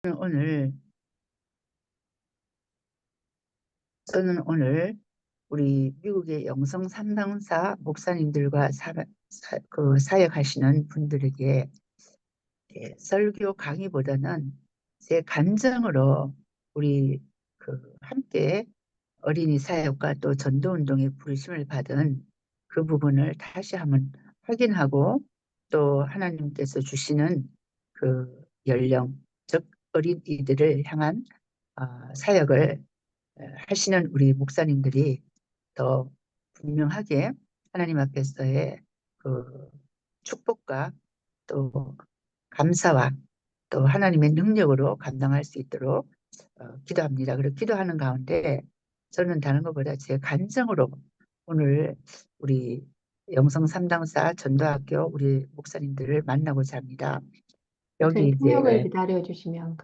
오늘 저는 오늘 우리 미국의 영성 삼당사 목사님들과 사역하시는 분들에게 설교 강의보다는 제 감정으로 우리 함께 어린이 사역과 또 전도운동에 부르심을 받은 그 부분을 다시 한번 확인하고 또 하나님께서 주시는 그 연령, 즉 어린이들을 향한 사역을 하시는 우리 목사님들이 더 분명하게 하나님 앞에서의 그 축복과 또 감사와 또 하나님의 능력으로 감당할 수 있도록 기도합니다. 그리고 기도하는 가운데 저는 다른 것보다 제 감정으로 오늘 우리 영성 삼당사 전도학교 우리 목사님들을 만나고자 합니다. 여기 저희 통역을 이제 기다려주시면.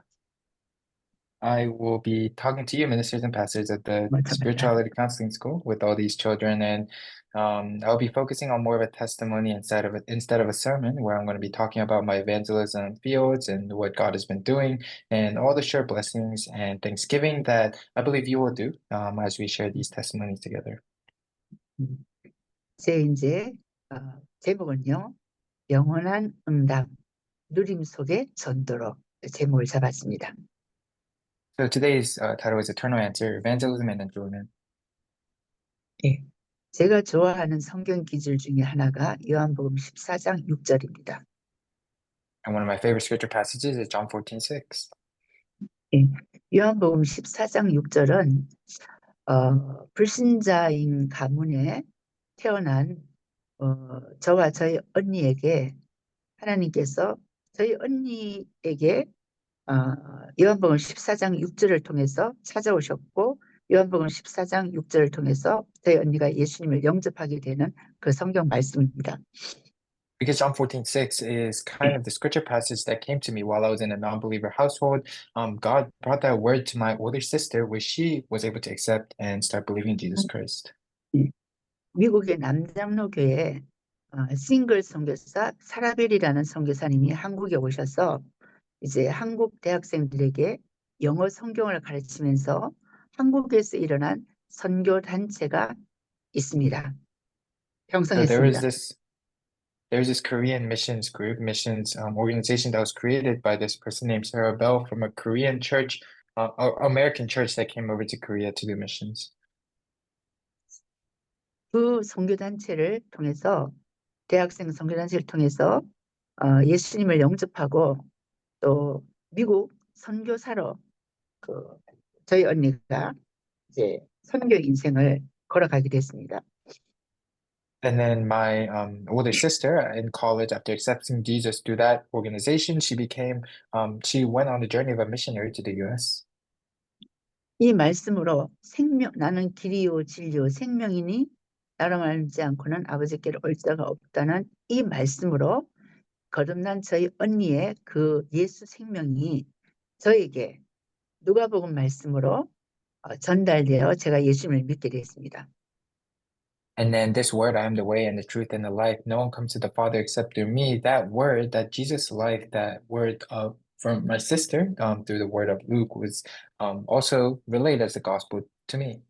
I will be talking to you, ministers and pastors at the Spirituality Counseling School with all these children, and I'll be focusing on more of a testimony instead of a sermon, where I'm going to be talking about my evangelism fields and what God has been doing, and all the sure blessings and thanksgiving that I believe you will do as we share these testimonies together. 제 이제 제목은요, 영원한 응답, 누림 속의 전도로 제목을 잡았습니다. So today's title is Eternal Answer, Evangelism and Enjoyment. 예, 제가 좋아하는 성경 기절 중에 하나가 요한복음 14장 6절입니다. And one of my favorite scripture passages is John 14:6. 예, 요한복음 14장 6절은 불신자인 가문에 태어난 저와 저희 언니에게 하나님께서 저희 언니에게 요한복음 14장 6절을 통해서 찾아오셨고 요한복음 14장 6절을 통해서 저희 언니가 예수님을 영접하게 되는 그 성경 말씀입니다. Because John 14:6 is kind of the scripture passage that came to me while I was in a non-believer household. God brought that word to my older sister, where she was able to accept and start believing in Jesus Christ. 미국의 남장로교회 싱글 선교사 사라벨이라는 선교사님이 한국에 오셔서 이제 한국 대학생들에게 영어 성경을 가르치면서 한국에서 일어난 선교 단체가 있습니다. So 형성했습니다. there's this Korean missions group, missions organization that was created by this person named Sarah Bell from a Korean church, American church that came over to Korea to do missions. 그 선교단체를 통해서 대학생 선교단체를 통해서 예수님을 영접하고 또 미국 선교사로 저희 언니가 이제 선교 인생을 걸어가게 됐습니다. And then my older sister in college, after accepting Jesus through that organization, she went on the journey of a missionary to the U.S. 이 말씀으로 나는 길이요 진리요 생명이니 나로 말지 않고는 아버지께로 올 자가 없다는 이 말씀으로 거듭난 저희 언니의 그 예수 생명이 저에게 누가복음 말씀으로 전달되어 제가 예수님을 믿게 됐습니다. And then this word, I am the way and the truth and the life. No one comes to the Father except through me. That word, that Jesus life, that word from my sister through the word of Luke was also relayed as the gospel to me.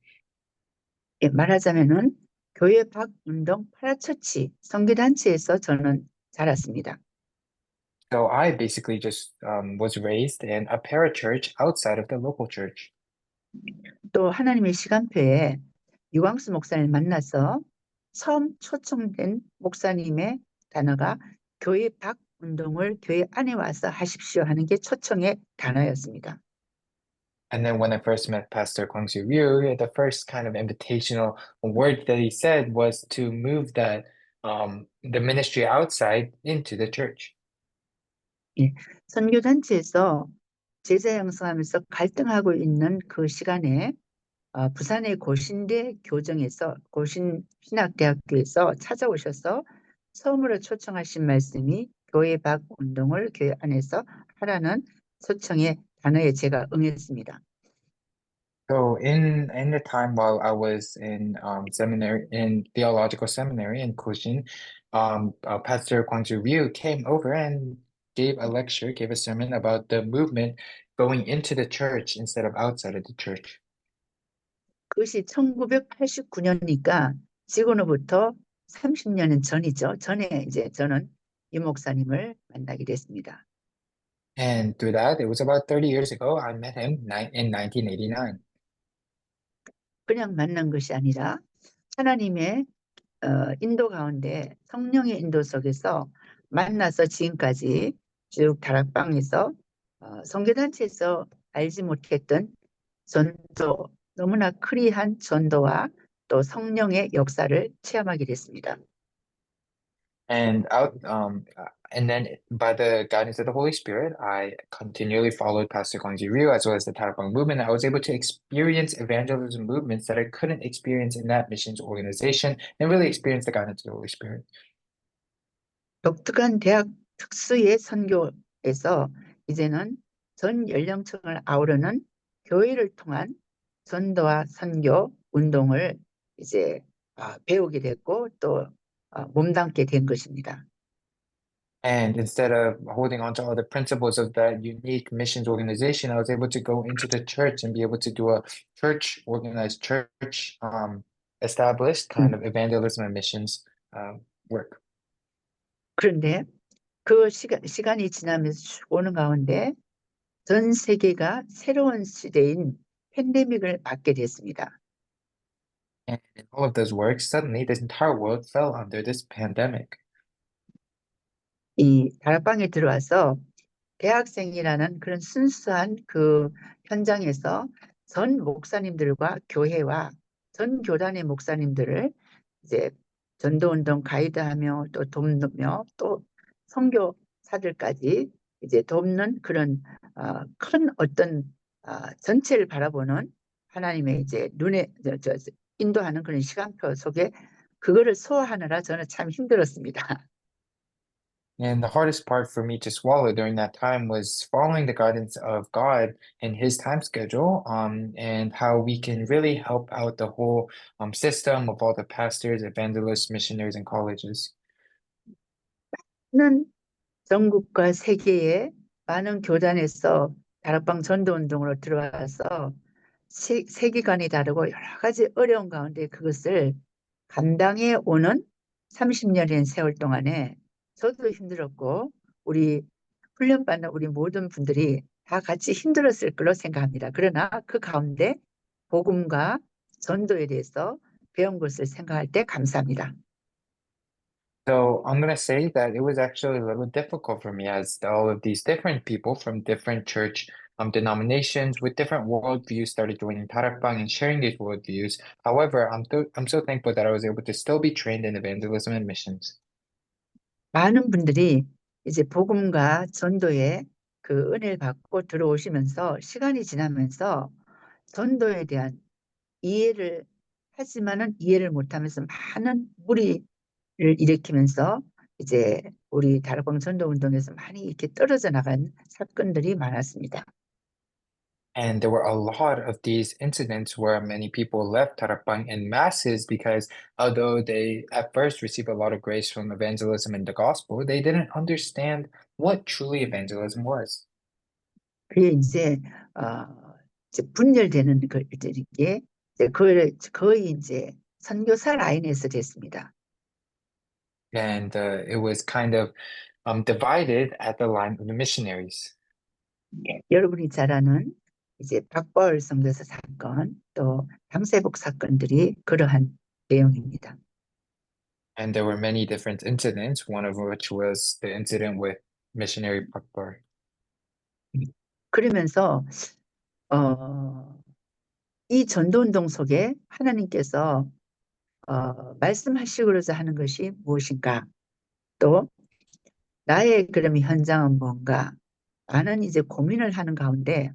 예, 말하자면은 교회 밖 운동 파라처치 선교단체에서 저는 자랐습니다. So I basically just was raised in a parachurch outside of the local church. 또 하나님의 시간표에 유광수 목사님을 만나서 처음 초청된 목사님의 단어가 교회 밖 운동을 교회 안에 와서 하십시오 하는 게 초청의 단어였습니다. And then when I first met Pastor Kwang-Soo Ryu, the first kind of invitational word that he said was to move the ministry outside into the church. 예, 선교단체에서 제자 양성하면서 갈등하고 있는 그 시간에 부산의 고신대 교정에서 고신신학대학교에서 찾아오셔서 처음으로 초청하신 말씀이 교회 밖 운동을 교회 안에서 하라는 초청의 단어에 제가 응했습니다. So in the time while I was in seminary in theological seminary in Koshin, Pastor Kwang-Soo Ryu came over and gave a sermon about the movement going into the church instead of outside of the church. 그것이 1989년이니까 지금으로부터 30년 전이죠. 전에 이제 저는 이 목사님을 만나게 됐습니다. And through that, it was about 30 years ago, I met him in 1989. 그냥 만난 것이 아니라 하나님의 인도 가운데 성령의 인도 속에서 만나서 지금까지 쭉 다락방에서 선교단체에서 알지 못했던 전도, 너무나 크리한 전도와 또 성령의 역사를 체험하게 됐습니다. And then by the guidance of the Holy Spirit, I continually followed Pastor Kwang Ji Ryu as well as the Tarapang movement. I was able to experience evangelism movements that I couldn't experience in that missions organization and really experience the guidance of the Holy Spirit. 독특한 대학 특수의 선교에서 이제는 전 연령층을 아우르는 교회를 통한 전도와 선교 운동을 이제 배우게 됐고 또 몸담게 된 것입니다. And instead of holding on to all the principles of that unique missions organization, I was able to go into the church and be able to do a church organized church established kind of evangelism and missions work. 그런데 그 시간이 지나면서 쭉 오는 가운데 전 세계가 새로운 시대인 팬데믹을 맞게 됐습니다. And in all of those works, suddenly this entire world fell under this pandemic. 이 다락방에 들어와서 대학생이라는 그런 순수한 그 현장에서 전 목사님들과 교회와 전 교단의 목사님들을 이제 전도운동 가이드하며 또 돕며 또 선교사들까지 이제 돕는 그런 큰 어떤 전체를 바라보는 하나님의 이제 눈에 인도하는 그런 시간표 속에 그거를 소화하느라 저는 참 힘들었습니다. And the hardest part for me to swallow during that time was following the guidance of God and His time schedule, and how we can really help out the whole system of all the pastors, evangelists, missionaries, and colleges. 는 전국과 세계의 많은 교단에서 다락방 전도운동으로 들어와서 세계관이 다르고 여러 가지 어려운 가운데 그것을 감당해 오는 30년의 세월 동안에 저도 힘들었고 우리 훈련받는 우리 모든 분들이 다 같이 힘들었을 걸로 생각합니다. 그러나 그 가운데 복음과 전도에 대해서 배운 것을 생각할 때 감사합니다. So I'm gonna say that it was actually a little difficult for me as all of these different people from different church denominations with different worldviews started joining Tarakbang and sharing these worldviews. However, I'm so thankful that I was able to still be trained in evangelism and missions. 많은 분들이 이제 복음과 전도에 그 은혜를 받고 들어오시면서 시간이 지나면서 전도에 대한 이해를 하지만은 이해를 못하면서 많은 무리를 일으키면서 이제 우리 다락방 전도 운동에서 많이 이렇게 떨어져 나간 사건들이 많았습니다. And there were a lot of these incidents where many people left Tarakbang in masses because although they at first received a lot of grace from evangelism and the gospel, they didn't understand what truly evangelism was. 그게 이제 분열되는 것들이 이제 거의 이제 선교사 라인에서 됐습니다. And it was kind of divided at the line of the missionaries. 여러분이 잘 아는 이제 박바울 선교사 사건 또 당세복 사건들이 그러한 내용입니다. And there were many different incidents, one of which was the incident with missionary Pakbar. 그러면서 이 전도운동 속에 하나님께서 말씀하시고자 하는 것이 무엇인가? 또 나의 그럼 현장은 뭔가? 많은 이제 고민을 하는 가운데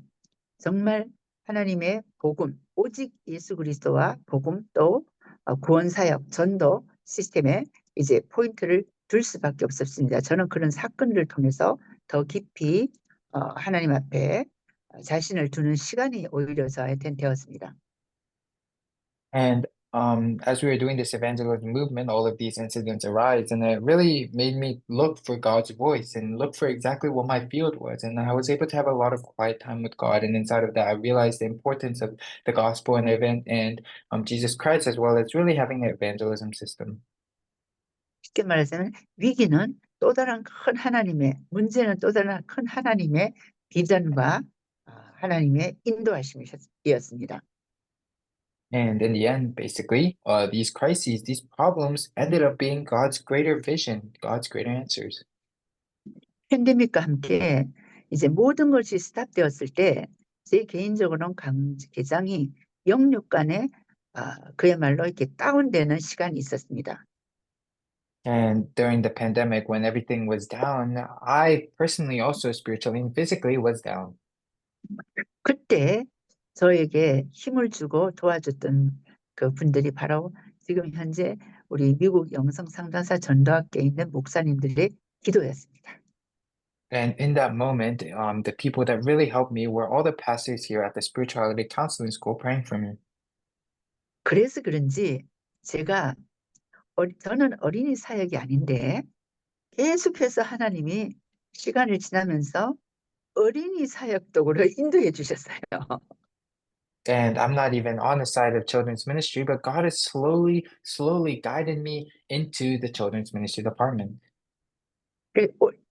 정말 하나님의 복음, 오직 예수 그리스도와 복음 또 구원사역, 전도 시스템에 이제 포인트를 둘 수밖에 없었습니다. 저는 그런 사건을 통해서 더 깊이 하나님 앞에 자신을 두는 시간이 오히려 저한테는 되었습니다. And as we were doing this evangelism movement, all of these incidents arise, and it really made me look for God's voice and look for exactly what my field was. And I was able to have a lot of quiet time with God. And inside of that, I realized the importance of the gospel and Jesus Christ, as well as really having an evangelism system. 쉽게 말하자면 위기는 또 다른 큰 하나님의 문제는 또 다른 큰 하나님의 비전과 하나님의 인도하심이었습니다. And in the end, basically, these crises, these problems ended up being God's greater vision, God's greater answers. 팬데믹과 함께 이제 모든 것이 스탑되었을 때 제 개인적으로는 개장이 영육 간에 그야말로 이렇게 다운되는 시간이 있었습니다. And during the pandemic, when everything was down, I personally also spiritually and physically was down. 그때 저에게 힘을 주고 도와줬던 그 분들이 바로 지금 현재 우리 미국 영성 상담사 전도학교에 있는 목사님들의 기도였습니다. And in that moment, the people that really helped me were all the pastors here at the Spirituality Counseling School praying for me. 그래서 그런지 제가 저는 어린이 사역이 아닌데 계속해서 하나님이 시간을 지나면서 어린이 사역 쪽으로 인도해 주셨어요. And I'm not even on the side of children's ministry, but God has slowly guided me into the children's ministry department.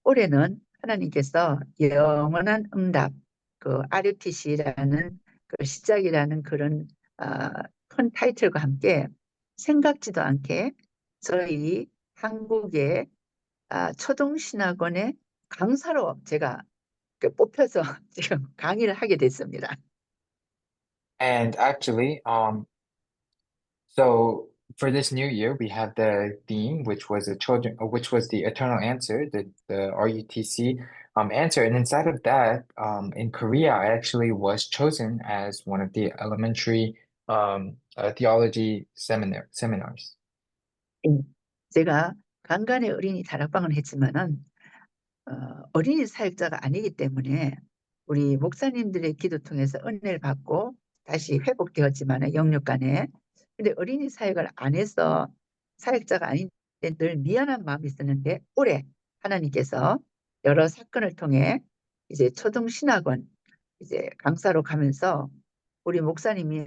올해는 하나님께서 영원한 응답, 그 RUTC라는 그 시작이라는 그런 큰 타이틀과 함께 생각지도 않게 저희 한국의 초등신학원의 강사로 제가 뽑혀서 지금 강의를 하게 됐습니다. And actually, so for this new year, we had the theme, which was the eternal answer, the RUTC answer. And inside of that, in Korea, I actually was chosen as one of the elementary theology seminars. 제가 간간의 어린이 다락방을 했지만은 어린이 사역자가 아니기 때문에 우리 목사님들의 기도 통해서 은혜를 받고 다시 회복되었지만 영육 간에 근데 어린이 사역을 안 해서 사역자가 아닌데 늘 미안한 마음이 있었는데 올해 하나님께서 여러 사건을 통해 이제 초등신학원 이제 강사로 가면서 우리 목사님이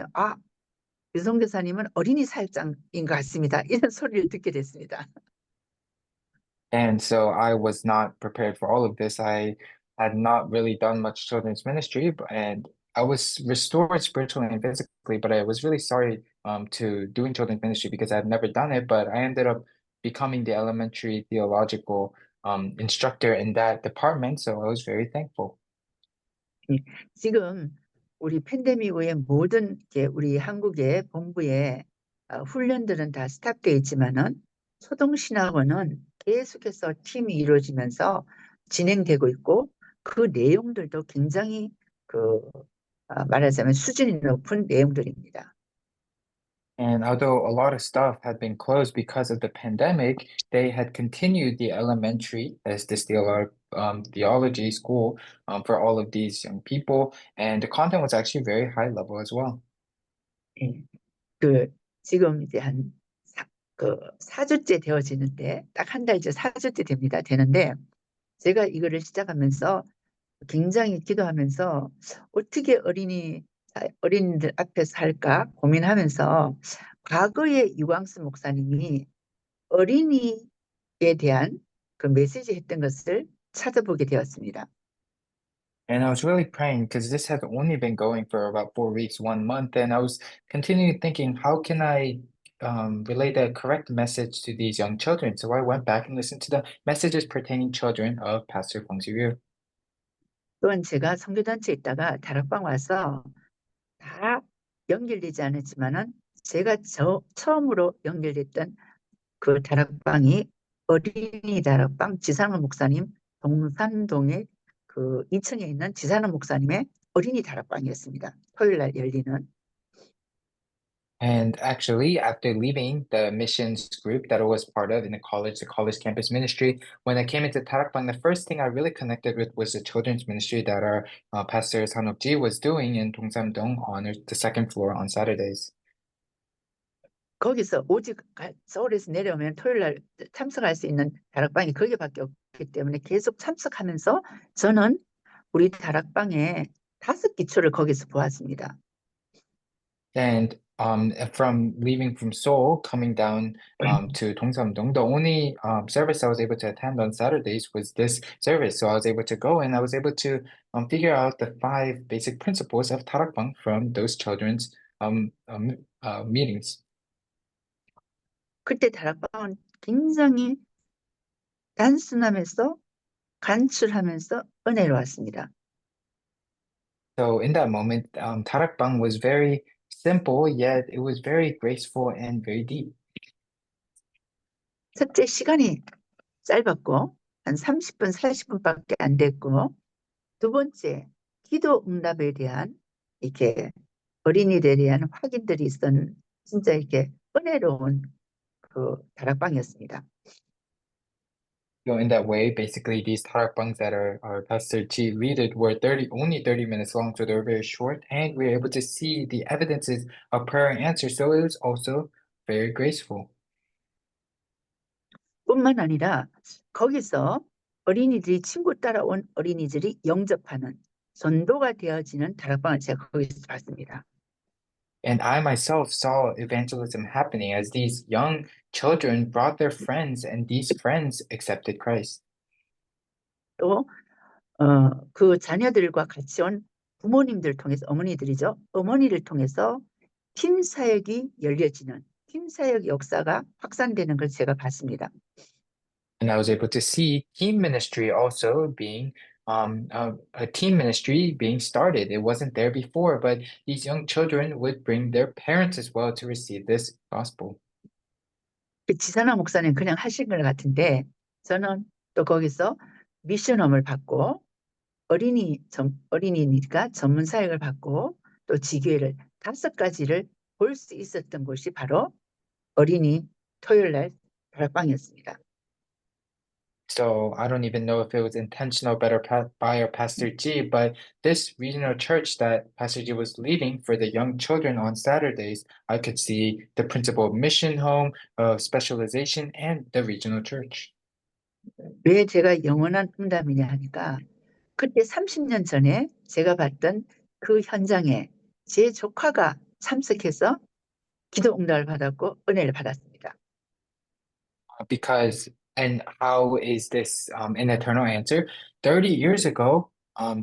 유성 교사님은 어린이 사역자인 것 같습니다. 이런 소리를 듣게 됐습니다. And so I was not prepared for all of this. I had not really done much children's ministry, and I was restored spiritually and physically, but I was really sorry to doing children's ministry because I had never done it. But I ended up becoming the elementary theological instructor in that department, so I was very thankful. 지금 우리 팬데믹 후에 모든 우리 한국의 본부의 훈련들은 다 스탑되어 있지만은 초등신학원은 계속해서 팀이 이루어지면서 진행되고 있고 그 내용들도 굉장히 말하자면 수준이 높은 내용들입니다. And although a lot of stuff had been closed because of the pandemic, they had continued the elementary as this theology school for all of these young people. And the content was actually very high level as well. 예. 지금 이제 한 4주째 되어지는데 딱 한 달 이제 4주째 되는데 제가 이거를 시작하면서 굉장히 기도하면서 어떻게 어린이들 앞에서 할까 고민하면서 과거에 유광수 목사님이 어린이에 대한 그 메시지 했던 것을 찾아보게 되었습니다. And I was really praying because this had only been going for about 4 weeks, 1 month. And I was continually thinking, how can I relay the correct message to these young children? So I went back and listened to the messages pertaining children of Pastor Feng Ryu. 또한 제가 선교단체에 있다가 다락방 와서 다 연결되지 않았지만은 제가 처음으로 연결됐던 그 다락방이 어린이 다락방 지상훈 목사님 동산동의 그 이층에 있는 지상훈 목사님의 어린이 다락방이었습니다. 토요일 날 열리는. And actually, after leaving the missions group that I was part of in the college campus ministry, when I came into Tarakbang, the first thing I really connected with was the children's ministry that our pastor Sanok Ji was doing in Dongsamdong on the second floor on Saturdays. 거기서 오직 서울에서 내려오면 토요일 날 참석할 수 있는 다락방이 거기밖에 없기 때문에 계속 참석하면서 저는 우리 다락방에 5기초를 거기서 보았습니다. And from leaving from Seoul, coming down to Dongsamdong, the only service I was able to attend on Saturdays was this service. So I was able to go and I was able to figure out the 5 basic principles of Tarakbang from those children's meetings. 그때 다락방은 굉장히 단순하면서 간출하면서 은혜로웠습니다. So in that moment, Tarakbang was very simple, yet it was very graceful and very deep. 첫째, 시간이 짧았고 한 30분, 40분밖에 안 됐고, 두 번째, 기도 응답에 대한 이렇게 어린이들에 대한 확인들이 있었던 진짜 이렇게 은혜로운 그 다락방이었습니다. So in that way, basically these tarakbangs that our Pastor Chi leaded were only 30 minutes long, so they were very short, and we were able to see the evidences of prayer and answer, so it was also very graceful. 뿐만 아니라 거기서 어린이들이 친구 따라온 어린이들이 영접하는 전도가 되어지는 다락방을 제가 거기서 봤습니다. And I myself saw evangelism happening as these young children brought their friends, and these friends accepted Christ. 또 그 자녀들과 같이 온 부모님들 통해서 어머니들이죠. 어머니를 통해서 팀 사역이 열려지는 팀 사역 역사가 확산되는 걸 제가 봤습니다. And I was able to see team ministry also being a team ministry being started. It wasn't there before, but these young children would bring their parents as well to receive this gospel. 그 지사나 목사님 그냥 하신 것 같은데 저는 또 거기서 미션홈을 받고 어린이니까 전문 사역을 받고 또 지교회를 5가지를 볼 수 있었던 곳이 바로 어린이 토요일 날 다락방이었습니다. So I don't even know if it was intentional by our Pastor G, but this regional church that Pastor G was leading for the young children on Saturdays, I could see the principle of mission home, of specialization, and the regional church. 왜 제가 영원한 응답이냐 하니까 그때 30년 전에 제가 봤던 그 현장에 제 조카가 참석해서 기도 응답을 받았고 은혜를 받았습니다. Because, and how is this an eternal answer? 30 years ago,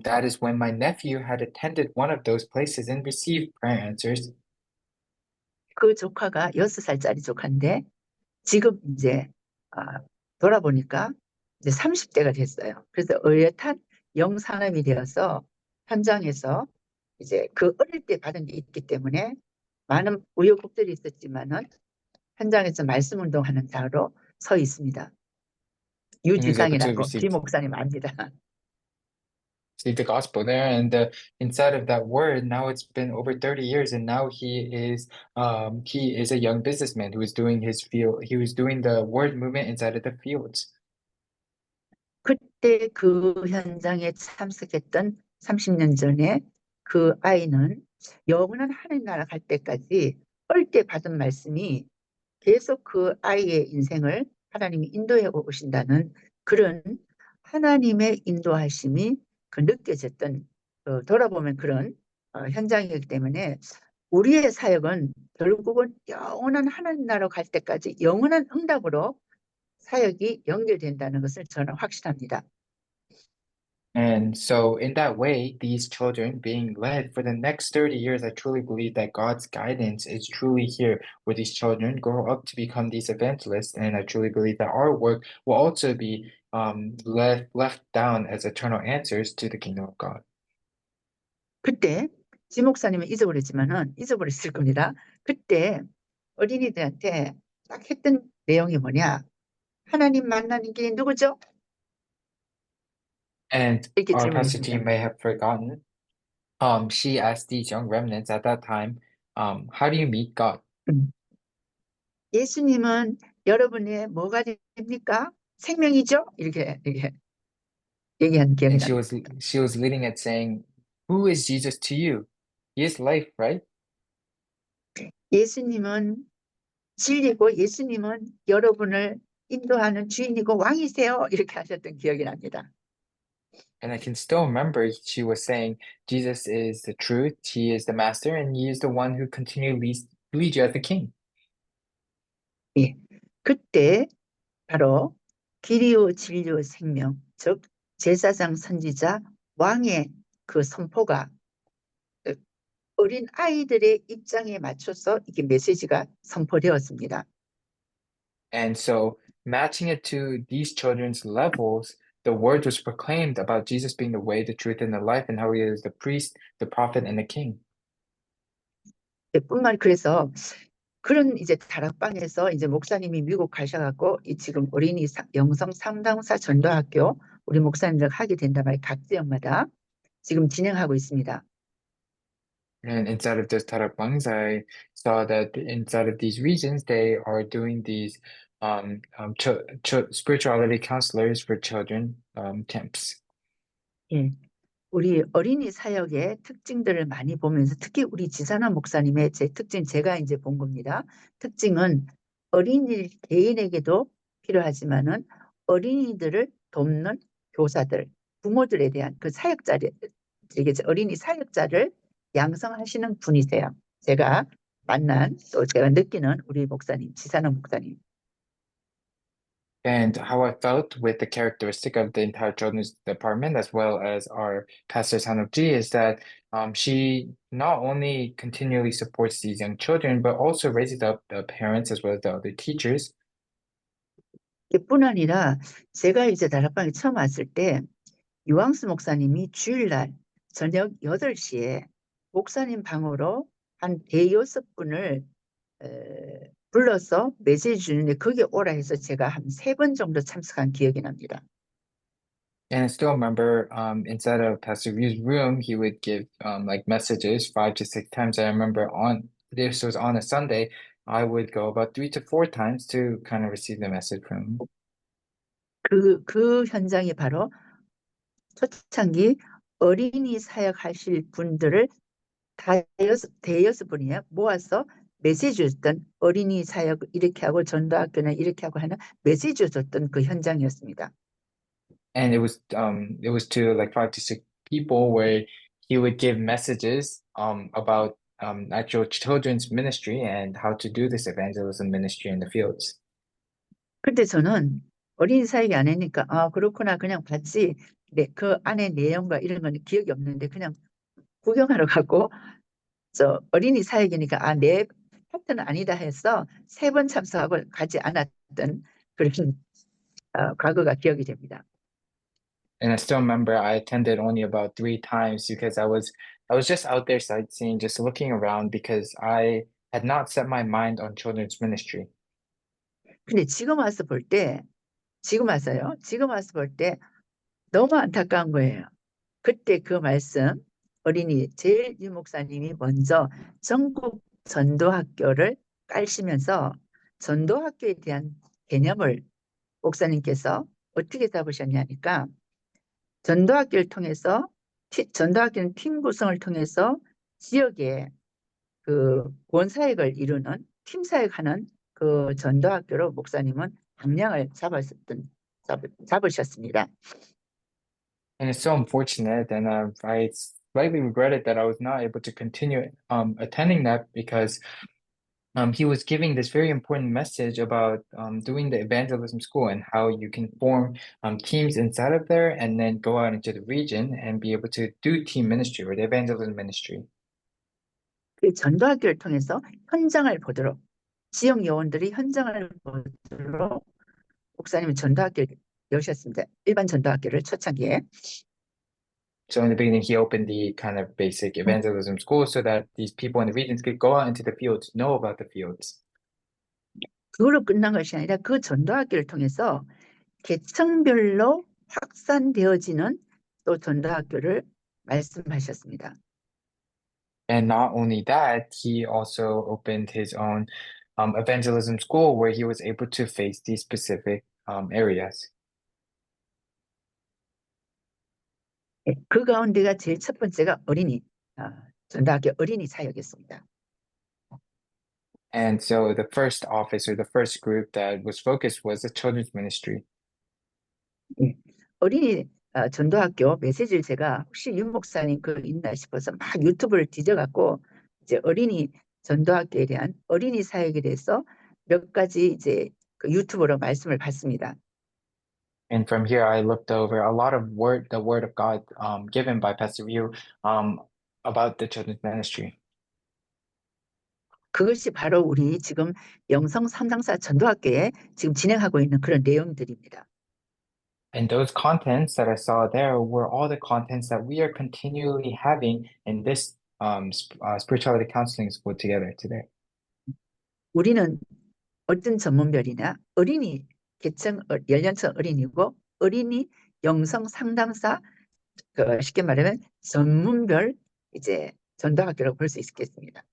that is when my nephew had attended one of those places and received prayer answers. 그 조카가 6살짜리 조카인데 지금 이제 돌아보니까 이제 30대가 됐어요. 그래서 어엿한 영상업이 되어서 현장에서 이제 그 어릴 때 받은 게 있기 때문에 많은 우여곡절이 있었지만은 현장에서 말씀 운동하는 자로 서 있습니다. And he was able to 유지상이라고 김 목사님 압니다. receive the gospel there, and inside of that word, now it's been over 30 years, and now he is a young businessman who is doing his field. He was doing the word movement inside of the fields. 그때 그 현장에 참석했던 30년 전에 그 아이는 영원한 하나님 나라 갈 때까지 어릴 때 받은 말씀이 계속 그 아이의 인생을 하나님이 인도해 오신다는 그런 하나님의 인도하심이 그 느껴졌던 돌아보면 그런 현장이기 때문에 우리의 사역은 결국은 영원한 하나님 나라 갈 때까지 영원한 응답으로 사역이 연결된다는 것을 저는 확신합니다. And so, in that way, these children being led for the next 30 years, I truly believe that God's guidance is truly here, where these children grow up to become these evangelists. And I truly believe that our work will also be left down as eternal answers to the kingdom of God. 그때 지 목사님은 잊어버렸을 겁니다. 그때 어린이들한테 딱 했던 내용이 뭐냐? 하나님 만나는 길이 누구죠? And 이렇게 our Pastor T 질문했습니다. may have forgotten. She asked these young remnants at that time, how do you meet God? 예수님은 여러분의 뭐가 됩니까? 생명이죠? 이렇게 얘기한 기억이 And 납니다. she was leading it saying, who is Jesus to you? He is life, right? 예수님은 진리고 예수님은 여러분을 인도하는 주인이고 왕이세요. 이렇게 하셨던 기억이 납니다. And I can still remember she was saying, Jesus is the truth, he is the master, and he is the one who continually leads you as the king. 예. 그때 바로 길이요 진리요 생명, 즉 제사장 선지자 왕의 그 선포가 어린 아이들의 입장에 맞춰서 이게 메시지가 선포되었습니다. And so, matching it to these children's levels, the word was proclaimed about Jesus being the way, the truth, and the life, and how he is the priest, the prophet, and the king. 뿐만 그래서 그런 이제 다락방에서 이제 목사님이 미국 가셔갖고 이 지금 어린이 영성 상담사 전도학교 우리 목사님들 하게 된다 말이 각 지역마다 지금 진행하고 있습니다. And inside of those tarapangs, I saw that inside of these regions, they are doing these spirituality counselors for children camps. 예. 우리 어린이 사역의 특징들을 많이 보면서 특히 우리 지산아 목사님의 제 특징 제가 이제 본 겁니다. 특징은 어린이 개인에게도 필요하지만은 어린이들을 돕는 교사들, 부모들에 대한 그 사역자를 어린이 사역자를 양성하시는 분이세요. 제가 만난 또 제가 느끼는 우리 목사님, 지산아 목사님. And how I felt with the characteristic of the entire children's department, as well as our pastor Sanok Ji, is that she not only continually supports these young children, but also raises up the parents as well as the other teachers. 뿐 아니라 제가 이제 다락방에 처음 왔을 때 유황수 목사님이 주일날 저녁 8시에 목사님 방으로 한 대여섯 분을 불러서 메시지 주는데 거기에 오라 해서 제가 한 3번 정도 참석한 기억이 납니다. And I still remember inside of Pastor Ryu's room, he would give like messages 5 to 6 times. I remember on this was on a Sunday, I would go about 3 to 4 times to kind of receive the message from him. 그 현장이 바로 초창기 어린이 사역하실 분들을 대여섯 분이에요. 모아서 메시지 줬던 어린이 사역 이렇게 하고 전도학교는 이렇게 하고 하는 메시지 줬던 그 현장이었습니다. And it was to like 5 to 6 people where he would give messages about actual children's ministry and how to do this evangelism ministry in the fields. 근데 저는 어린이 사역이 안 하니까 아 그렇구나 그냥 봤지. 네, 그 안에 내용과 이런 건 기억이 없는데 그냥 구경하러 가고 저 어린이 사역이니까 아 내 파트는 아니다 해서 3번 참석하고 가지 않았던 그런 과거가 기억이 됩니다. And I still remember I attended only about 3 times because I was just out there sightseeing, just looking around because I had not set my mind on children's ministry. 근데 지금 와서요. 지금 와서 볼 때 너무 안타까운 거예요. 그때 그 말씀 어린이 제일 유 목사님이 먼저 전국 전도학교를 깔시면서 전도학교에 대한 개념을 목사님께서 어떻게 잡으셨냐니까 전도학교를 통해서 전도학교는 팀 구성을 통해서 지역에 그 권사역을 이루는 팀 사역하는 그 전도학교로 목사님은 방향을 잡으셨습니다. And it's so unfortunate, and I slightly regretted that I was not able to continue attending that because he was giving this very important message about doing the evangelism school and how you can form teams inside of there and then go out into the region and be able to do team ministry or the evangelism ministry. 그 전도학교를 통해서 현장을 보도록 지역 요원들이 현장을 보도록 목사님은 전도학교를 여셨습니다. 일반 전도학교를 초창기에. So in the beginning, he opened the kind of basic evangelism school so that these people in the regions could go out into the fields, know about the fields. 그걸로 끝난 것이 아니라 그 전도학교를 통해서 계층별로 확산되어지는 또 전도학교를 말씀하셨습니다. And not only that, he also opened his own evangelism school where he was able to face these specific areas. 그 가운데가 제일 첫 번째가 전도학교 어린이 사역이었습니다. And so the first office or the first group that was focused was the children's ministry. 예. 어린이 전도학교 메시지를 제가 혹시 윤 목사님 그 있나 싶어서 막 유튜브를 뒤져갖고 이제 어린이 전도학교에 대한 어린이 사역에 대해서 몇 가지 이제 그 유튜브로 말씀을 봤습니다. And from here, I looked over a lot of the word of God given by Pastor Ryu about the children's ministry. 그것이 바로 우리 지금 영성 삼당사 전도학교에 지금 진행하고 있는 그런 내용들입니다. And those contents that I saw there were all the contents that we are continually having in this spirituality counseling school together today. 우리는 어떤 전문별이냐? 어린이 계층 연령층 어린이고 어린이 영성 상담사 쉽게 말하면 전문별 이제 전도학교라고 볼 수 있겠습니다.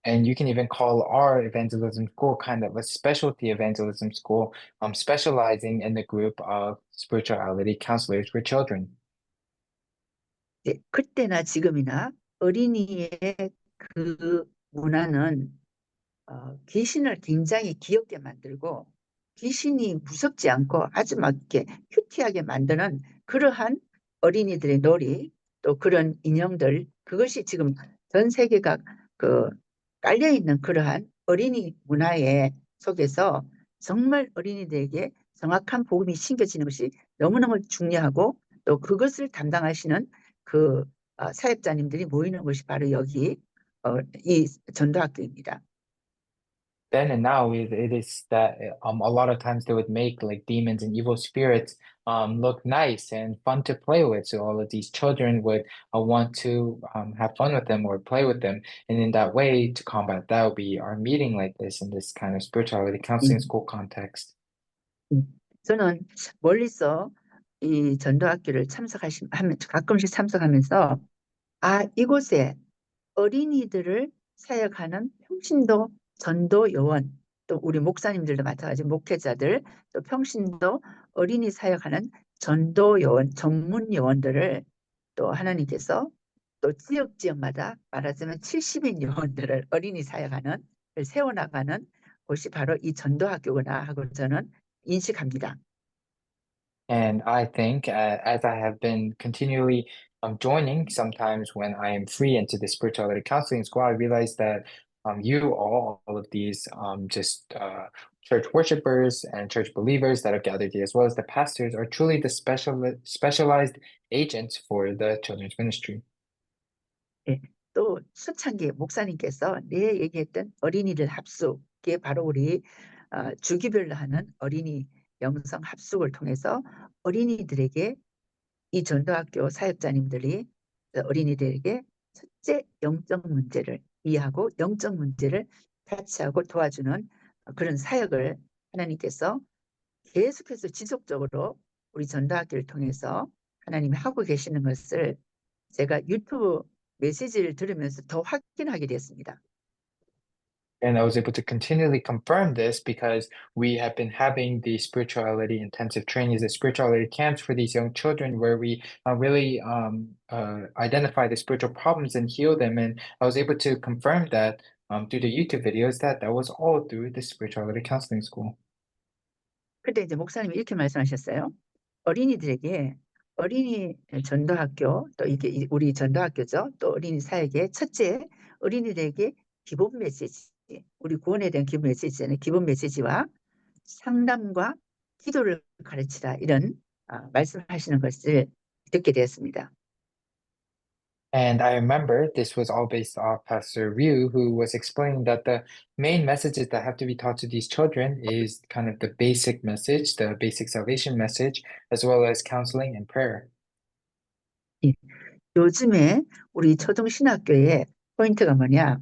And you can even call our evangelism school kind of a specialty evangelism school, specializing in the group of spirituality counselors for children. 이제 그때나 지금이나 어린이의 그 문화는 귀신을 굉장히 귀엽게 만들고 귀신이 무섭지 않고 아주 막 이렇게 큐티하게 만드는 그러한 어린이들의 놀이 또 그런 인형들 그것이 지금 전 세계가 그 깔려 있는 그러한 어린이 문화의 속에서 정말 어린이들에게 정확한 복음이 심겨지는 것이 너무너무 중요하고 또 그것을 담당하시는 그 사역자님들이 모이는 것이 바로 여기 이 전도학교입니다. Then and now it is that a lot of times they would make like demons and evil spirits look nice and fun to play with. So all of these children would want to have fun with them or play with them. And in that way, to combat that, we are meeting like this in this kind of spirituality counseling 음, school context. 저는 멀리서 이 전도학교를 하면 가끔씩 참석하면서 이곳에 어린이들을 사역하는 평신도 전도 요원 또 우리 목사님들도 마찬가지 목회자들 또 평신도 어린이 사역하는 전도 요원 전문 요원들을 또 하나님께서 또 지역마다 말하자면 70인 요원들을 어린이 사역하는 세워나가는 곳이 바로 이 전도학교구나 하고 저는 인식합니다. And I think as I have been continually joining sometimes when I am free into the spirituality counseling school, I realize that you all of these just church worshipers and church believers that have gathered here, as well as the pastors, are truly the specialized agents for the children's ministry. 예, 또 수창기 목사님께서 내 얘기했던 어린이들 합숙이 바로 우리 주기별로 하는 어린이 영성 합숙을 통해서 어린이들에게 이 전도학교 사역자님들이 어린이들에게 첫째 영적 문제를 이해하고 영적 문제를 같이하고 도와주는 그런 사역을 하나님께서 계속해서 지속적으로 우리 전도학교를 통해서 하나님이 하고 계시는 것을 제가 유튜브 메시지를 들으면서 더 확인하게 됐습니다. And I was able to continually confirm this because we have been having the spirituality intensive trainings, the spirituality camps for these young children, where we really identify the spiritual problems and heal them. And I was able to confirm that through the YouTube videos that was all through the spirituality counseling school. 그때 이제 목사님이 이렇게 말씀하셨어요. 어린이들에게 어린이 전도학교 또 이게 우리 전도학교죠. 또 어린이 사역의 첫째 어린이들에게 기본 메시지, 우리 구원에 대한 기본 메시지는 기본 메시지와 상담과 기도를 가르치라 이런 말씀하시는 것을 듣게 되었습니다. And I remember this was all based off Pastor Ryu, who was explaining that the main messages that have to be taught to these children is kind of the basic message, the basic salvation message, as well as counseling and prayer. 예. 요즘에 우리 초등신학교의 포인트가 뭐냐?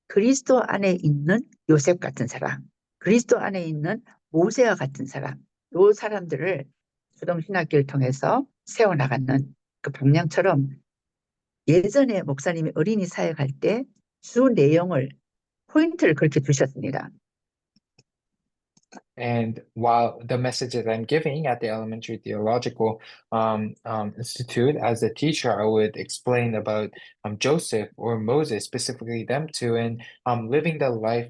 그리스도 안에 있는 요셉 같은 사람, 그리스도 안에 있는 모세와 같은 사람, 요 사람들을 초등신학교를 통해서 세워나가는 그 방향처럼 예전에 목사님이 어린이 사역할 때 주 내용을 포인트를 그렇게 주셨습니다. And while the message that I'm giving at the Elementary Theological Institute, as a teacher, I would explain about Joseph or Moses, specifically them two, and living the life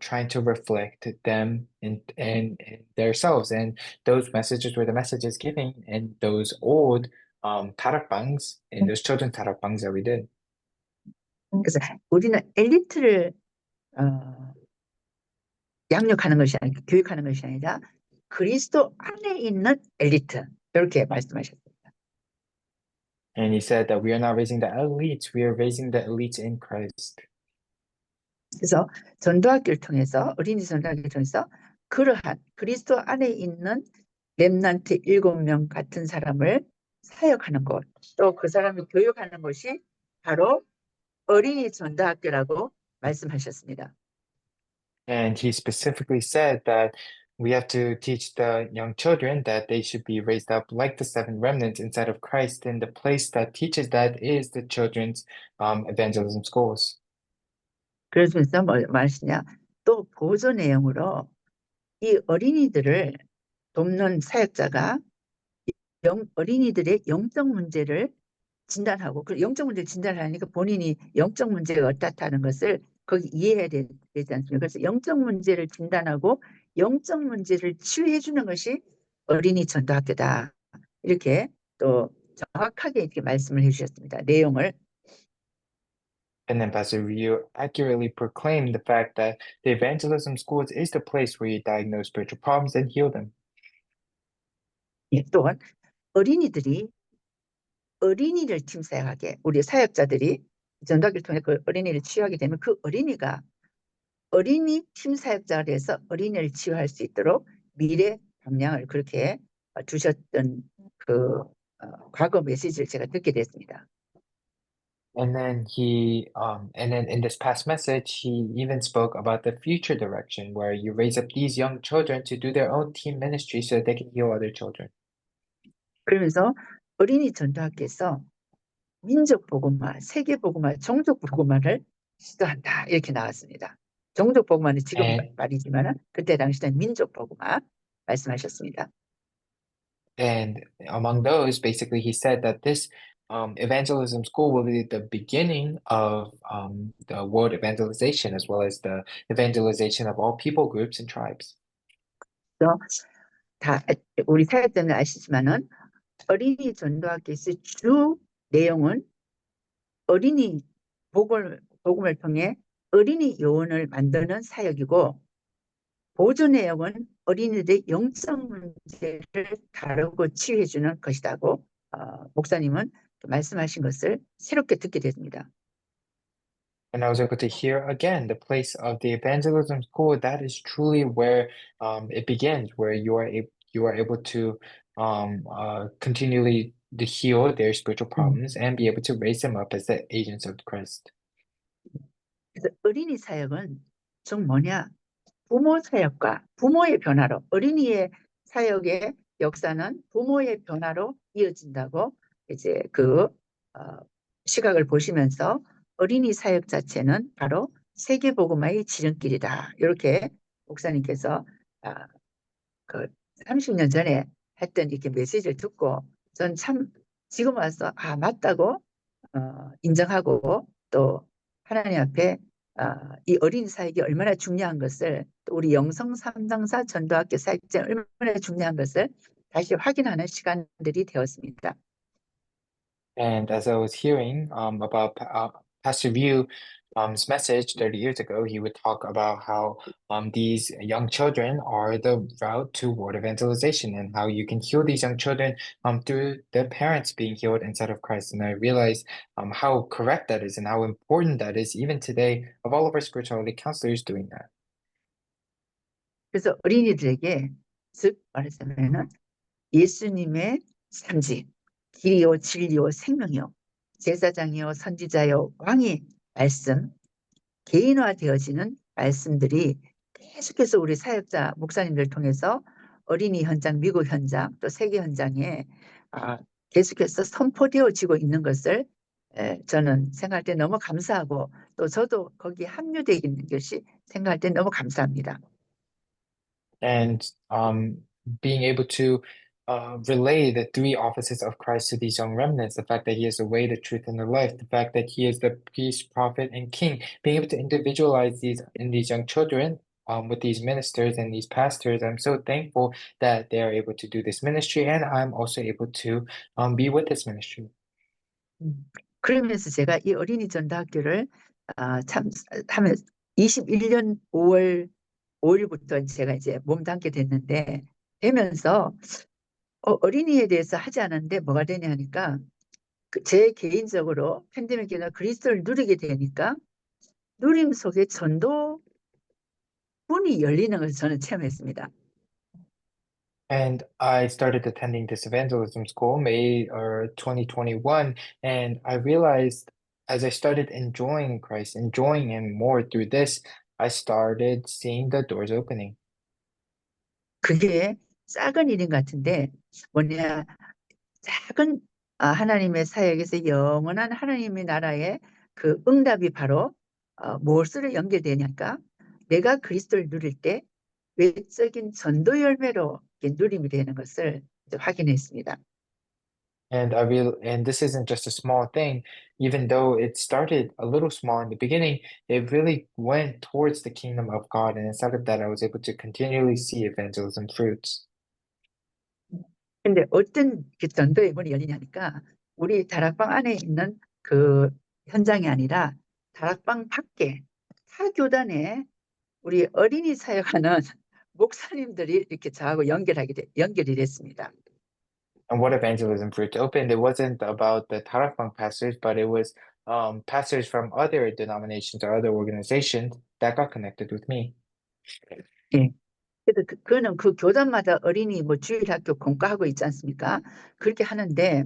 trying to reflect them in themselves. And those messages were the messages given in those old 다락방s, in those children's 다락방s that we did. 그래서 우리는 엘리트를 양육하는 것이 아니라 교육하는 것이 아니라 그리스도 안에 있는 엘리트 이렇게 말씀하셨습니다. And he said that we are not raising the elites, we are raising the elites in Christ. 그래서 전도학교를 통해서 어린이 전도학교를 통해서 그러한 그리스도 안에 있는 렘넌트 7명 같은 사람을 사역하는 것, 또 그 사람을 교육하는 것이 바로 어린이 전도학교라고 말씀하셨습니다. And he specifically said that we have to teach the young children that they should be raised up like the seven remnants inside of Christ. And the place that teaches that is the children's evangelism schools. 그러면서 뭐 하시냐? 또 보조 내용으로 이 어린이들을 돕는 사역자가 어린이들의 영적 문제를 진단하고 그 영적 문제를 진단하니까 본인이 영적 문제가 어떻다는 것을 거기 이해해야 되지 않습니까? 그래서 영적 문제를 진단하고 영적 문제를 치유해 주는 것이 어린이 전도학교다. 이렇게 또 정확하게 이렇게 말씀을 해주셨습니다. 내용을. And then Pastor Ryu accurately proclaimed the fact that the evangelism schools is the place where you diagnose spiritual problems and heal them. 예, 또한 어린이들이 어린이를 팀 사역하게 우리 사역자들이 전도학교를 통해 그 어린이를 치유하게 되면 그 어린이가 어린이 팀 사역자가 돼서 어린이를 치유할 수 있도록 미래 방향을 그렇게 주셨던 그 과거 메시지를 제가 듣게 됐습니다. And then in this past message, he even spoke about the future direction where you raise up these young children to do their own team ministry so that they can heal other children. 그러면서 어린이 전도학교에서 민족 복음화, 세계 복음화, 종족 복음화를 시도한다 이렇게 나왔습니다. 종족 복음화는 지금 말이지만 그때 당시에는 민족 복음화 말씀하셨습니다. And among those, basically, he said that this evangelism school will be the beginning of the world evangelization as well as the evangelization of all people groups and tribes. 그래서 다 우리 사역자는 아시지만은 어린이 전도학교에서 주 내용은 어린이 복음을 통해 어린이 요원을 만드는 사역이고 보조 내용은 어린이들의 영적 문제를 다루고 치유해주는 것이라고 목사님은 말씀하신 것을 새롭게 듣게 됐습니다. And I was able to hear again the place of the evangelism school. That is truly where it begins, where you are able to continually to heal their spiritual problems and be able to raise them up as the agents of Christ. 그래서 어린이 사역은 즉 뭐냐? 부모 사역과 부모의 변화로 어린이의 사역의 역사는 부모의 변화로 이어진다고 이제 그 시각을 보시면서 어린이 사역 자체는 바로 세계복음화의 지름길이다. 이렇게 목사님께서 그 30년 전에 했던 이렇게 메시지를 듣고 전 참 지금 와서 맞다고 인정하고 또 하나님 앞에 이 어린이 사역이 얼마나 중요한 것을 또 우리 영성 삼당사 전도학교 사역자 얼마나 중요한 것을 다시 확인하는 시간들이 되었습니다. And as I was hearing about Pastor View's message 30 years ago, he would talk about how these young children are the route to world evangelization and how you can heal these young children through their parents being healed inside of Christ. And I realized how correct that is and how important that is even today of all of our spirituality counselors doing that. 그래서 어린이들에게 즉 말하자면은 예수님의 삼지 길이요 진리요 생명이요 제사장이요 선지자요 왕의 말씀 개인화되어지는 말씀들이 계속해서 우리 사역자 목사님들 통해서 어린이 현장, 미국 현장, 또 세계 현장에 계속해서 선포되어지고 있는 것을 저는 생각할 때 너무 감사하고 또 저도 거기에 합류되어 있는 것이 생각할 때 너무 감사합니다. And being able to relay the three offices of Christ to these young remnants, the fact that he is the way, the truth, and the life, the fact that he is the priest, prophet, and king, being able to individualize these in these young children. With these ministers and these pastors, I'm so thankful that they are able to do this ministry, and I'm also able to be with this ministry. 그러면서 제가 이 어린이 전도학교를 참 하면 21년 5월부터 제가 이제 몸담게 됐는데 되면서 어린이에 대해서 하지 않았는데 뭐가 되냐 하니까 제 개인적으로 팬데믹이나 그리스도를 누리게 되니까 누림 속에 전도 문이 열리는 것을 저는 체험했습니다. And I started attending this evangelism school May or 2021, and I realized as I started enjoying Christ, enjoying Him more through this, I started seeing the doors opening. 그게 작은 일인 것 같은데 뭐냐 작은 하나님의 사역에서 영원한 하나님의 나라의 그 응답이 바로 무엇으로 연결되냐니까 내가 그리스도를 누릴 때 외적인 전도 열매로 누림이 되는 것을 이제 확인했습니다. And this isn't just a small thing, even though it started a little small in the beginning, it really went towards the kingdom of God. And instead of that, I was able to continually see evangelism fruits. 근데 어떤 그 전도의 문이 열리냐니까 우리 다락방 안에 있는 그 현장이 아니라 다락방 밖에 타 교단에 우리 어린이 사역하는 목사님들이 이렇게 저하고 연결이 됐습니다. And what evangelism fruits opened, it wasn't about the Tarafang pastors, but it was pastors from other denominations or other organizations that got connected with me. 예. 그래서 그거는 그 교단마다 어린이 뭐 주일학교 공과하고 있지 않습니까? 그렇게 하는데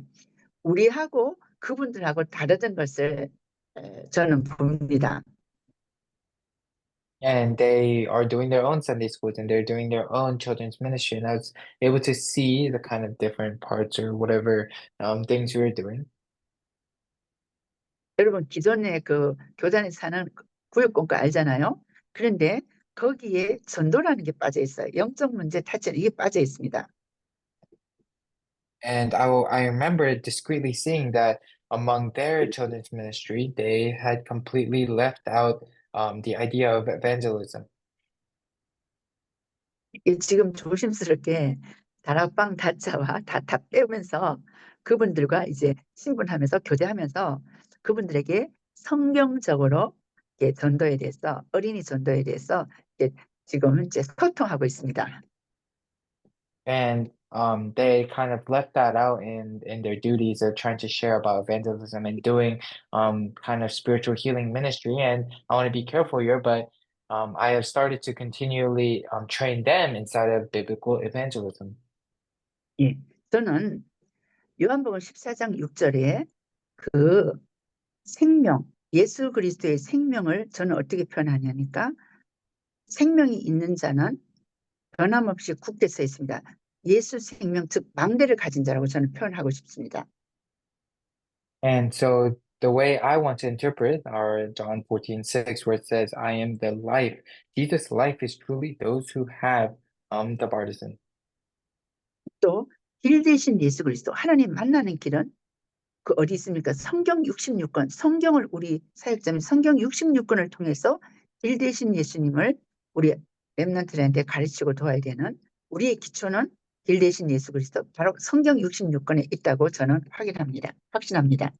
우리하고 그분들하고 다르던 것을 저는 봅니다. And they are doing their own Sunday schools and they're doing their own children's ministry. And I was able to see the kind of different parts or whatever things we were doing. 여러분 기존에 그 교단에 사는 구역공과 알잖아요. 그런데 거기에 전도라는 게 빠져 있어요. 영적 문제 타치 이게 빠져 있습니다. And I remember discreetly seeing that among their children's ministry, they had completely left out the idea of evangelism. 지금 조심스럽게 다락방 다짜와 다 빼면서 그분들과 이제 신분하면서 교제하면서 그분들에게 성경적으로 전도에 대해서 어린이 전도에 대해서 지금 현재 소통하고 있습니다. And they kind of left that out in their duties of trying to share about evangelism and doing kind of spiritual healing ministry. And I want to be careful here, but I have started to continually train them inside of biblical evangelism. 예, 저는 요한복음 14장 6절에 그 생명, 예수 그리스도의 생명을 저는 어떻게 표현하냐니까 생명이 있는 자는 변함없이 굳게 서 있습니다. 예수 생명, 즉 망대를 가진 자라고 저는 표현하고 싶습니다. And so the way I want to interpret our John 14:6, where it says, I am the life, Jesus' life is truly those who have the partisan. 또 길 대신 예수 그리스도 하나님 만나는 길은 그 어디 있습니까? 성경 66권 성경을 우리 사역자님 성경 66권을 통해서 길 대신 예수님을 우리 렘넌트들한테 가르치고 도와야 되는 우리의 기초는 길 대신 예수 그리스도 바로 성경 66권에 있다고 저는 확신합니다.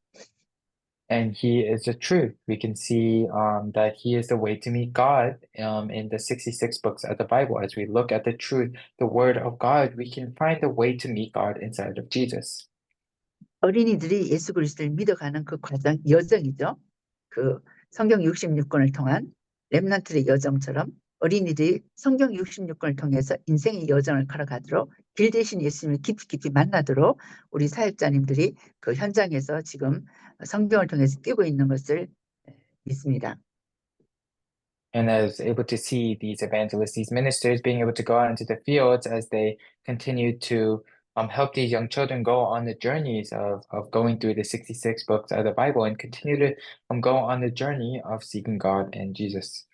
And he is the truth. We can see that he is the way to meet God in the 66 books of the Bible. As we look at the truth, the word of God, we can find the way to meet God inside of Jesus. 어린이들이 예수 그리스도를 믿어가는 그 과정, 여정이죠. 그 성경 66권을 통한 렘넌트의 여정처럼 어린이들이 성경 66권을 통해서 인생의 여정을 걸어가도록 길 대신 예수님을 깊이 만나도록 우리 사역자님들이 그 현장에서 지금 성경을 통해서 뛰고 있는 것을 믿습니다. And I was able to see these evangelists, these ministers being able to go out into the fields as they continue to help these young children go on the journeys of going through the 66 books of the Bible and continue to go on the journey of seeking God and Jesus.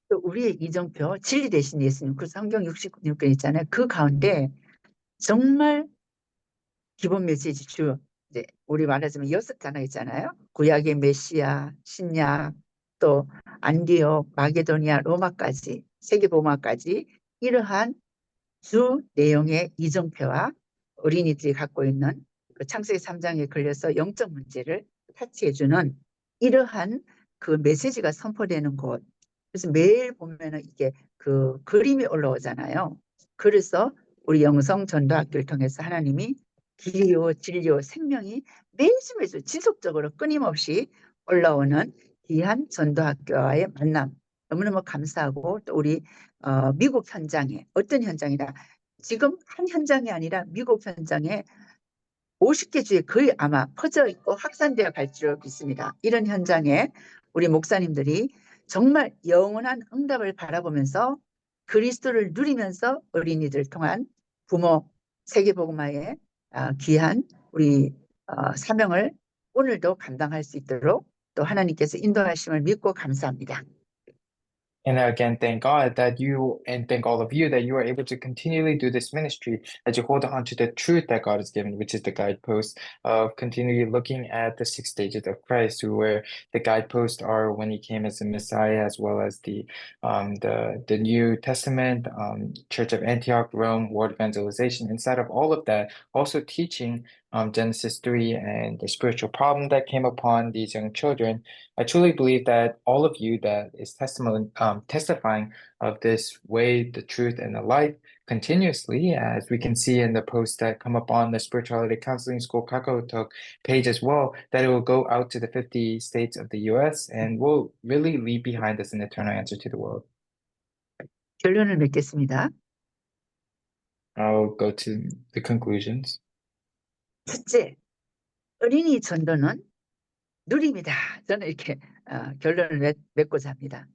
또 우리의 이정표 진리 대신 예수님 그 성경 66권 있잖아요. 그 가운데 정말 기본 메시지 이제 우리 말하자면 6단어 있잖아요. 구약의 메시아, 신약, 또 안디옥, 마게도니아, 로마까지, 세계복음화까지 이러한 주 내용의 이정표와 어린이들이 갖고 있는 그 창세기 3장에 걸려서 영적 문제를 타치해주는 이러한 그 메시지가 선포되는 곳. 그래서 매일 보면은 이게 그 그림이 올라오잖아요. 그래서 우리 영성 전도학교를 통해서 하나님이 길이요, 진리요, 생명이 매주 지속적으로 끊임없이 올라오는 귀한 전도학교와의 만남. 너무너무 감사하고 또 우리 미국 현장에 어떤 현장이다. 지금 한 현장이 아니라 미국 현장에 50개 주에 거의 아마 퍼져 있고 확산되어 갈 줄 믿습니다. 이런 현장에 우리 목사님들이 정말 영원한 응답을 바라보면서 그리스도를 누리면서 어린이들 통한 부모 세계복음화의 귀한 우리 사명을 오늘도 감당할 수 있도록 또 하나님께서 인도하심을 믿고 감사합니다. And again, thank God that you and thank all of you that you are able to continually do this ministry as you hold on to the truth that God has given, which is the guidepost of continually looking at the 6 stages of Christ, where the guideposts are when he came as the Messiah, as well as the New Testament, Church of Antioch, Rome, world evangelization. Inside of all of that, also teaching Genesis 3 and the spiritual problem that came upon these young children. I truly believe that all of you that is testifying of this way, the truth, and the life continuously, as we can see in the posts that come up on the Spirituality Counseling School KakaoTalk page as well, that it will go out to the 50 states of the US and will really leave behind us an eternal answer to the world. 결론을 맺겠습니다. I'll go to the conclusions. 첫째, 어린이 전도는 누림이다. 저는 이렇게 결론을 맺고자 합니다.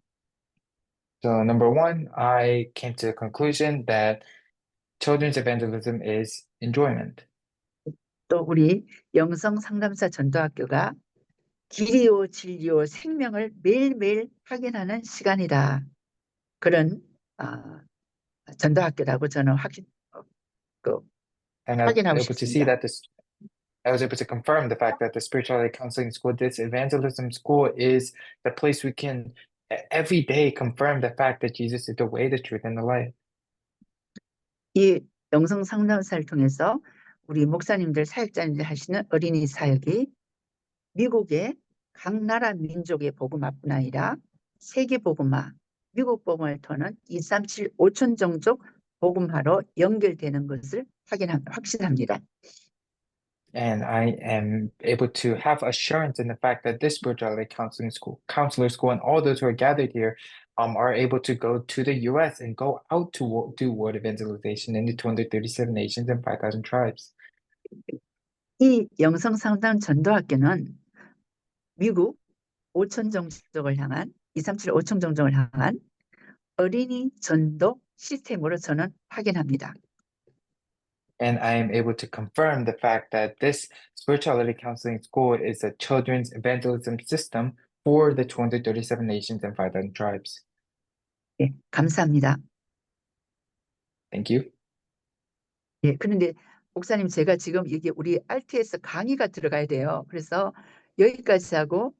So number one, I came to the conclusion that children's evangelism is enjoyment. 또 우리 영성 상담사 전도학교가 길이요, 진리요, 생명을 매일매일 확인하는 시간이다. 그런 전도학교라고 저는 And I was 확인하고 able to see 싶습니다. that I was able to confirm the fact that the spirituality counseling school, this evangelism school, is the place we can every day confirm the fact that Jesus is the way, the truth, and the life. 이 영성 상담사를 통해서 우리 목사님들, 사역자님들 하시는 어린이 사역이 미국의 각 나라 민족의 복음화뿐 아니라 세계 복음화, 미국 복음을 통한 237 5천 종족 복음화로 연결되는 것을 확신합니다. And I am able to have assurance in the fact that this spirituality counseling school, counselor school, and all those who are gathered here are able to go to the US and go out to do word evangelization in the 237 nations and 5,000 tribes. 이 영성 상담 전도학교는 미국 5천 종족을 향한 237 5천 종족을 향한 어린이 전도 시스템으로 저는 확인합니다. And I am able to confirm the fact that this spirituality counseling school is a children's evangelism system for the 237 nations and 5,000 tribes. 예, 감사합니다. Thank you. 예, 그런데 목사님 제가 지금 이게 우리 RTS 강의가 들어가야 돼요. 그래서 여기까지 하고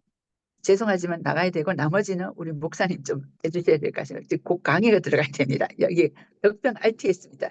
죄송하지만 나가야 되고 나머지는 우리 목사님 좀 해주셔야 될 것 같아요. 곧 강의가 들어가야 됩니다. 여기 덕평 RTS입니다.